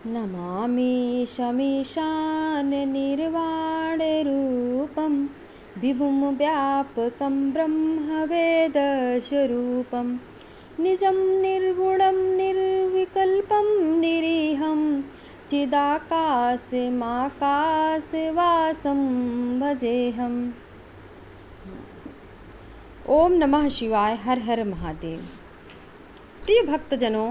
नमामि शमीशान निर्वाणरूपं विभुं व्यापकं ब्रह्मवेदस्वरूपं निजं निर्गुणं निर्विकल्पं निरीहं चिदाकाशमाकाशवासं भजेऽहम्। ओम नमः शिवाय। हर हर महादेव। प्रिय भक्तजनों,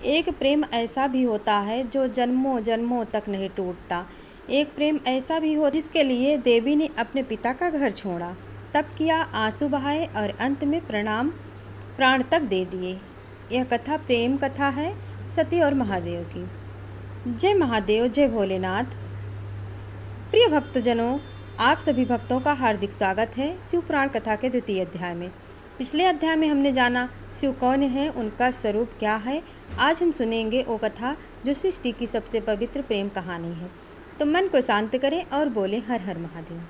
एक प्रेम ऐसा भी होता है जो जन्मों जन्मों तक नहीं टूटता। एक प्रेम ऐसा भी हो जिसके लिए देवी ने अपने पिता का घर छोड़ा, तप किया, आंसू बहाए और अंत में प्राण तक दे दिए। यह कथा प्रेम कथा है सती और महादेव की। जय महादेव, जय भोलेनाथ। प्रिय भक्तजनों, आप सभी भक्तों का हार्दिक स्वागत है शिव पुराण कथा के द्वितीय अध्याय में। पिछले अध्याय में हमने जाना शिव कौन है, उनका स्वरूप क्या है। आज हम सुनेंगे वो कथा जो सृष्टि की सबसे पवित्र प्रेम कहानी है। तो मन को शांत करें और बोलें हर हर महादेव।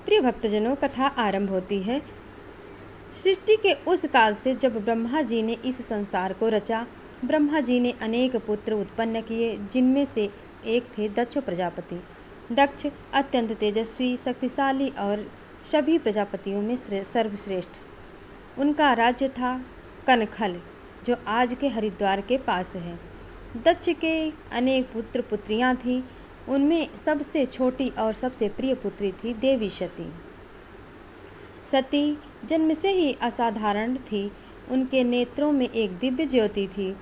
प्रिय भक्तजनों, कथा आरंभ होती है सृष्टि के उस काल से जब ब्रह्मा जी ने इस संसार को रचा। ब्रह्मा जी ने अनेक पुत्र उत्पन्न किए, जिनमें से एक थे दक्ष प्रजापति। दक्ष अत्यंत तेजस्वी, शक्तिशाली और सभी प्रजापतियों में सर्वश्रेष्ठ। उनका राज्य था कनखल, जो आज के हरिद्वार के पास है। दक्ष के अनेक पुत्र पुत्रियां थीं। उनमें सबसे छोटी और सबसे प्रिय पुत्री थी देवी सती। सती जन्म से ही असाधारण थी। उनके नेत्रों में एक दिव्य ज्योति थी।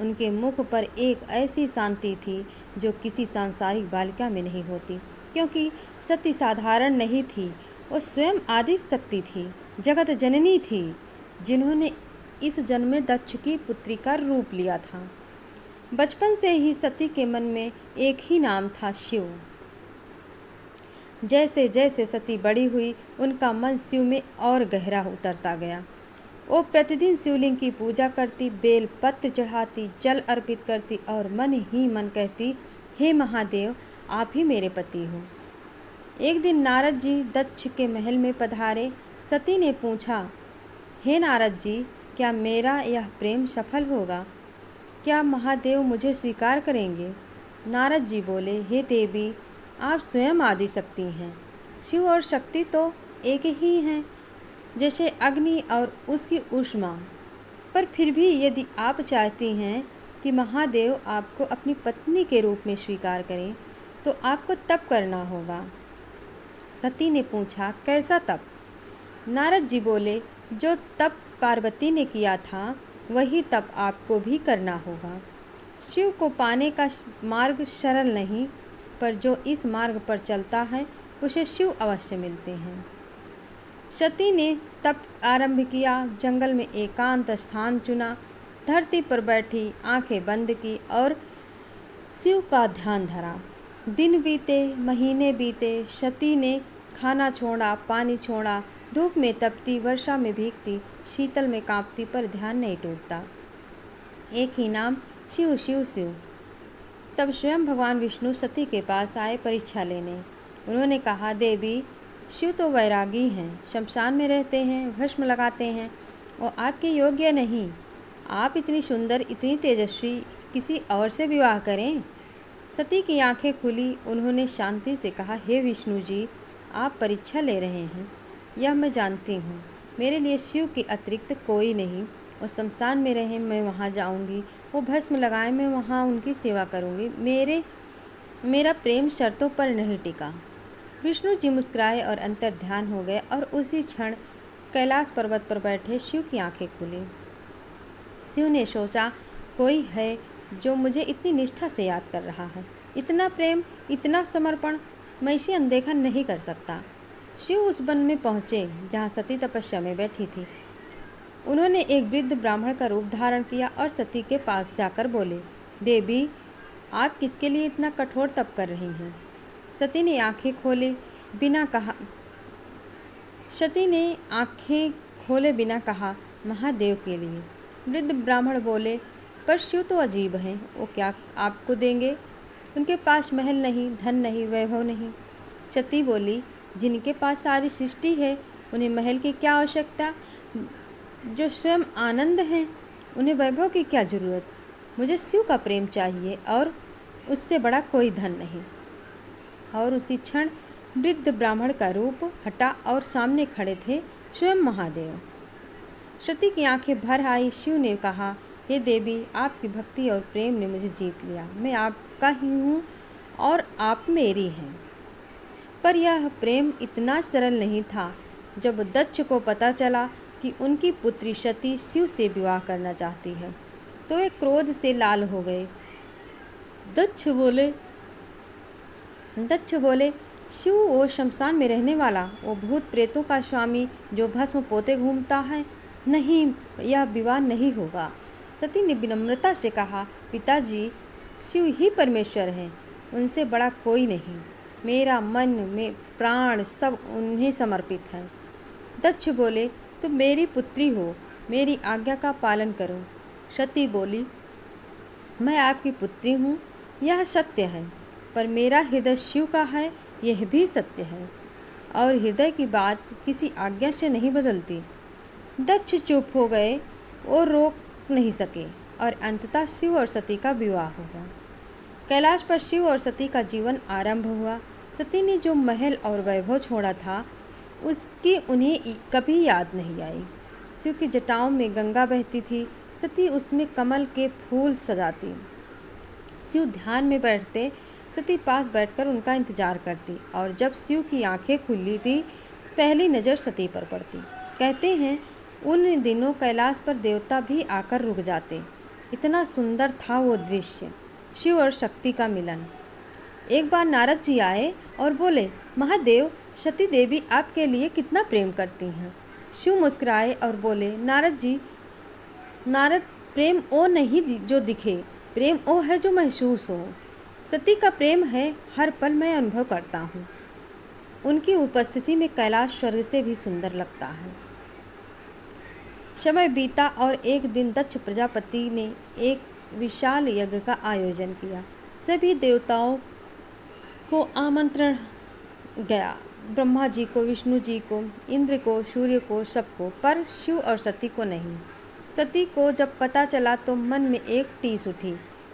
उनके मुख पर एक ऐसी शांति थी जो किसी सांसारिक बालिका में नहीं होती, क्योंकि सती साधारण नहीं थी, वो स्वयं आदि शक्ति थी, जगत जननी थी, जिन्होंने इस जन्म में दक्ष की पुत्री का रूप लिया था। बचपन से ही सती के मन में एक ही नाम था, शिव। जैसे जैसे सती बड़ी हुई, उनका मन शिव में और गहरा उतरता गया। वो प्रतिदिन शिवलिंग की पूजा करती, बेल पत्र चढ़ाती, जल अर्पित करती और मन ही मन कहती, हे महादेव, आप ही मेरे पति हो। एक दिन नारद जी दक्ष के महल में पधारे। सती ने पूछा, हे नारद जी, क्या मेरा यह प्रेम सफल होगा? क्या महादेव मुझे स्वीकार करेंगे? नारद जी बोले, हे देवी, आप स्वयं आदि शक्ति हैं। शिव और शक्ति तो एक ही हैं, जैसे अग्नि और उसकी ऊष्मा। पर फिर भी यदि आप चाहती हैं कि महादेव आपको अपनी पत्नी के रूप में स्वीकार करें, तो आपको तप करना होगा। सती ने पूछा, कैसा तप? नारद जी बोले, जो तप पार्वती ने किया था, वही तप आपको भी करना होगा। शिव को पाने का मार्ग सरल नहीं, पर जो इस मार्ग पर चलता है उसे शिव अवश्य मिलते हैं। सती ने तप आरंभ किया। जंगल में एकांत स्थान चुना, धरती पर बैठी, आंखें बंद की और शिव का ध्यान धरा। दिन बीते, महीने बीते, सती ने खाना छोड़ा, पानी छोड़ा, धूप में तपती, वर्षा में भीगती, शीतल में कांपती, पर ध्यान नहीं टूटता। एक ही नाम, शिव शिव शिव। तब स्वयं भगवान विष्णु सती के पास आए परीक्षा लेने। उन्होंने कहा, देवी, शिव तो वैरागी हैं, शमशान में रहते हैं, भस्म लगाते हैं, और आपके योग्य नहीं। आप इतनी सुंदर, इतनी तेजस्वी, किसी और से विवाह करें। सती की आंखें खुली। उन्होंने शांति से कहा, हे विष्णु जी, आप परीक्षा ले रहे हैं, यह मैं जानती हूँ। मेरे लिए शिव के अतिरिक्त कोई नहीं। वो शमशान में रहें, मैं वहाँ जाऊँगी। वो भस्म लगाएं, मैं वहाँ उनकी सेवा करूँगी। मेरा प्रेम शर्तों पर नहीं टिका। विष्णु जी मुस्कुराए और अंतर ध्यान हो गए, और उसी क्षण कैलाश पर्वत पर बैठे शिव की आंखें खुली। शिव ने सोचा, कोई है जो मुझे इतनी निष्ठा से याद कर रहा है। इतना प्रेम, इतना समर्पण, मैं इसे अनदेखा नहीं कर सकता। शिव उस वन में पहुँचे जहाँ सती तपस्या में बैठी थी। उन्होंने एक वृद्ध ब्राह्मण का रूप धारण किया और सती के पास जाकर बोले, देवी, आप किसके लिए इतना कठोर तप कर रही हैं? सती ने आंखें खोले बिना कहा, महादेव के लिए। वृद्ध ब्राह्मण बोले, पर शिव तो अजीब हैं, वो क्या आपको देंगे? उनके पास महल नहीं, धन नहीं, वैभव नहीं। सती बोली, जिनके पास सारी सृष्टि है, उन्हें महल की क्या आवश्यकता? जो स्वयं आनंद हैं, उन्हें वैभव की क्या जरूरत? मुझे शिव का प्रेम चाहिए और उससे बड़ा कोई धन नहीं। और उसी क्षण वृद्ध ब्राह्मण का रूप हटा और सामने खड़े थे स्वयं महादेव। सती की आंखें भर आई। शिव ने कहा, हे देवी, आपकी भक्ति और प्रेम ने मुझे जीत लिया। मैं आपका ही हूँ और आप मेरी हैं। पर यह प्रेम इतना सरल नहीं था। जब दक्ष को पता चला कि उनकी पुत्री सती शिव से विवाह करना चाहती है तो वे क्रोध से लाल हो गए। दक्ष बोले, शिव वो शमशान में रहने वाला, वो भूत प्रेतों का स्वामी जो भस्म पोते घूमता है, नहीं, यह विवाह नहीं होगा। सती ने विनम्रता से कहा, पिताजी, शिव ही परमेश्वर हैं, उनसे बड़ा कोई नहीं। मेरा मन में प्राण सब उन्हें समर्पित है। दक्ष बोले, तुम मेरी पुत्री हो, मेरी आज्ञा का पालन करो। सती बोली, मैं आपकी पुत्री हूँ, यह सत्य है, पर मेरा हृदय शिव का है, यह भी सत्य है, और हृदय की बात किसी आज्ञा से नहीं बदलती। दक्ष चुप हो गए, वो रोक नहीं सके और अंततः शिव और सती का विवाह हुआ। कैलाश पर शिव और सती का जीवन आरंभ हुआ। सती ने जो महल और वैभव छोड़ा था उसकी उन्हें कभी याद नहीं आई। शिव की जटाओं में गंगा बहती थी, सती उसमें कमल के फूल सजाती। शिव ध्यान में बैठते, सती पास बैठकर उनका इंतजार करती, और जब शिव की आंखें खुली थी पहली नज़र सती पर पड़ती। कहते हैं उन दिनों कैलाश पर देवता भी आकर रुक जाते, इतना सुंदर था वो दृश्य, शिव और शक्ति का मिलन। एक बार नारद जी आए और बोले, महादेव, सती देवी आपके लिए कितना प्रेम करती हैं। शिव मुस्कुराए और बोले, नारद, प्रेम वो नहीं जो दिखे, प्रेम वो है जो महसूस हो। सती का प्रेम है, हर पल मैं अनुभव करता हूँ। उनकी उपस्थिति में कैलाश स्वर्ग से भी सुंदर लगता है। समय बीता और एक दिन दक्ष प्रजापति ने एक विशाल यज्ञ का आयोजन किया। सभी देवताओं को आमंत्रण गया, ब्रह्मा जी को, विष्णु जी को, इंद्र को, सूर्य को, सबको, पर शिव और सती को नहीं। सती को जब पता चला तो मन में एक टीस उठी।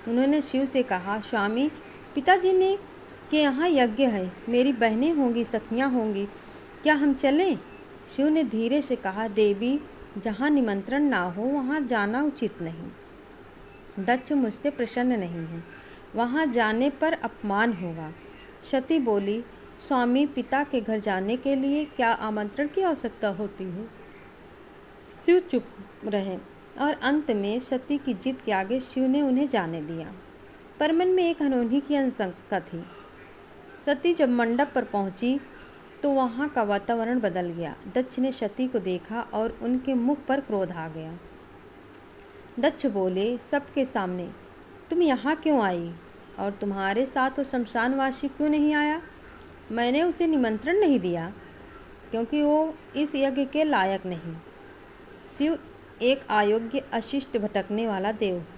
उन्होंने शिव से कहा, स्वामी, पिताजी ने के यहाँ यज्ञ है, मेरी बहनें होंगी, सखियाँ होंगी, क्या हम चलें? शिव ने धीरे से कहा, देवी, जहाँ निमंत्रण ना हो वहाँ जाना उचित नहीं। दक्ष मुझसे प्रसन्न नहीं है, वहाँ जाने पर अपमान होगा। सती बोली, स्वामी, पिता के घर जाने के लिए क्या आमंत्रण की आवश्यकता होती है? शिव चुप रहे और अंत में सती की जिद के आगे शिव ने उन्हें जाने दिया। पर मन में एक अनहोनी की आशंका थी। सती जब मंडप पर पहुंची तो वहां का वातावरण बदल गया। दक्ष ने सती को देखा और उनके मुख पर क्रोध आ गया। दक्ष बोले सबके सामने, तुम यहाँ क्यों आई और तुम्हारे साथ वो शमशानवासी क्यों नहीं आया? मैंने उसे निमंत्रण नहीं दिया क्योंकि वो इस यज्ञ के लायक नहीं। शिव एक अयोग्य, अशिष्ट, भटकने वाला देव है।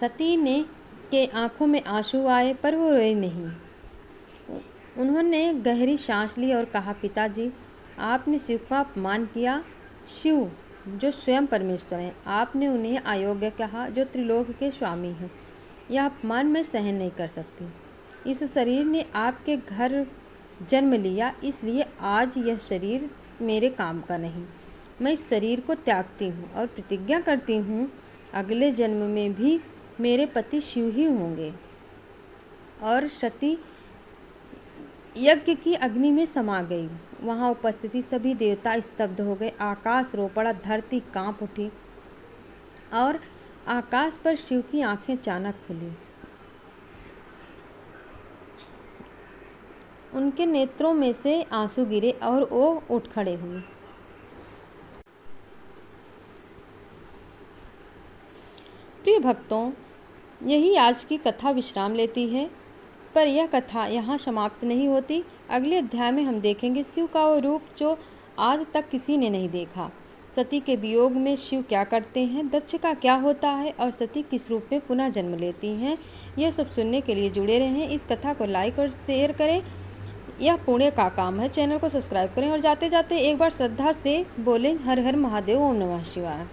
सती ने के आंखों में आंसू आए पर वो रोई नहीं। उन्होंने गहरी सांस ली और कहा, पिताजी, आपने शिव का अपमान किया। शिव जो स्वयं परमेश्वर हैं, आपने उन्हें अयोग्य कहा जो त्रिलोक के स्वामी हैं। यह अपमान मैं सहन नहीं कर सकती। इस शरीर ने आपके घर जन्म लिया, इसलिए आज यह शरीर मेरे काम का नहीं। मैं इस शरीर को त्यागती हूँ और प्रतिज्ञा करती हूँ अगले जन्म में भी मेरे पति शिव ही होंगे। और सती यज्ञ की अग्नि में समा गई। वहाँ उपस्थित सभी देवता स्तब्ध हो गए। आकाश रो पड़ा, धरती कांप उठी और आकाश पर शिव की आंखें अचानक खुली। उनके नेत्रों में से आंसू गिरे और वो उठ खड़े हुए। प्रिय भक्तों, यही आज की कथा विश्राम लेती है, पर यह कथा यहाँ समाप्त नहीं होती। अगले अध्याय में हम देखेंगे शिव का वो रूप जो आज तक किसी ने नहीं देखा। सती के वियोग में शिव क्या करते हैं, दक्ष का क्या होता है और सती किस रूप में पुनः जन्म लेती हैं, यह सब सुनने के लिए जुड़े रहें। इस कथा को लाइक और शेयर करें, यह पुण्य का काम है। चैनल को सब्सक्राइब करें और जाते जाते एक बार श्रद्धा से बोलें, हर हर महादेव, ओम नमः शिवाय।